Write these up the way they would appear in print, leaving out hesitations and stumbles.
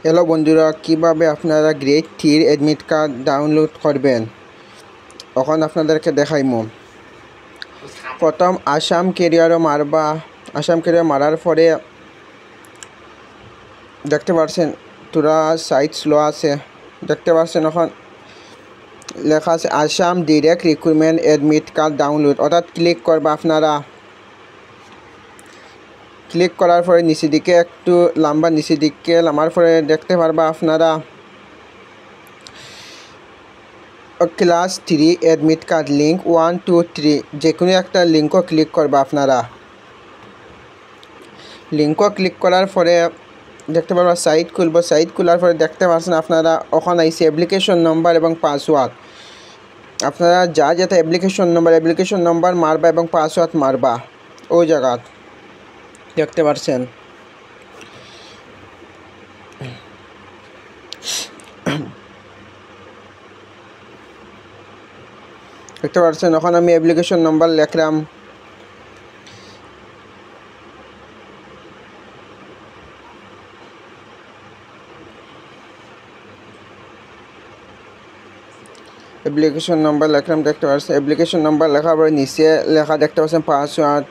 Hello বন্ধুরা, কিভাবে আপনারা গ্রেড 3 অ্যাডমিট কার্ড ডাউনলোড করবেন এখন আপনাদেরকে দেখাইমু। প্রথম আসাম ক্যারিয়ারও মারবা। আসাম ক্যারিয়ার মারার পরে দেখতে পাচ্ছেন তোরা সাইট স্লো আছে, দেখতে পাচ্ছেন এখন লেখা আছে Assam direct recruitment admit card download. অর্থাৎ ক্লিক করবা আপনারা। ক্লিক করার পরে নিচের দিকে একটু লম্বা, নিচের দিকে নামার পরে দেখতে পারবা আপনারা ক্লাস 3 অ্যাডমিট কার্ড লিঙ্ক 1 2 3 যে কোনো একটা লিঙ্কও ক্লিক করবা আপনারা। লিঙ্কও ক্লিক করার পরে দেখতে পারবা সাইট খুলব। সাইট খোলার পরে দেখতে পাচ্ছেন আপনারা ওখানে আইসি অ্যাপ্লিকেশন নম্বর এবং পাসওয়ার্ড। আপনারা যা যেটা অ্যাপ্লিকেশন নম্বর মারবা এবং পাসওয়ার্ড মারবা ওই জায়গা দেখতে পাচ্ছেন। দেখতে পাচ্ছেন এখন আমি অ্যাপ্লিকেশন নম্বর লিখলাম। অ্যাপ্লিকেশন নম্বর লিখলাম, দেখতে পাচ্ছেন অ্যাপ্লিকেশন নম্বর লেখার পরে নিচে লেখা দেখতে পাচ্ছেন পাসওয়ার্ড।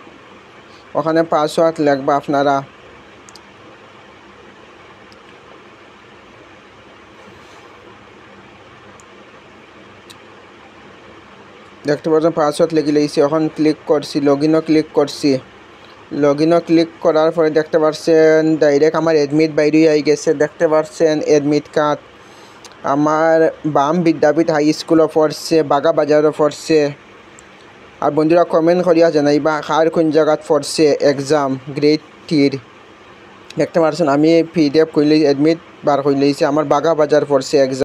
ওখানে পাসওয়ার্ড লিখবা আপনারা। দেখতে পাচ্ছেন পাসওয়ার্ড লিখে লইছি। এখন ক্লিক করছি, লগ ইনও ক্লিক করার পরে দেখতে পাচ্ছেন ডাইরেক্ট আমার অ্যাডমিট বাইরে আই গেছে। দেখতে পাচ্ছেন অ্যাডমিট কার্ড আমার বাম বিদ্যাপীঠ হাই স্কুলও পড়ছে, বাগা বাজারও পড়ছে। আর বন্ধুরা কমেন্ট করিয়া জানাইবা কার কোন জায়গাত পড়ছে এক্সাম গ্রেড 3। দেখতে পাচ্ছেন আমি PDF কইলে অ্যাডমিট বার কইলেছি আমার বাগা বাজার পড়ছে এক্সাম।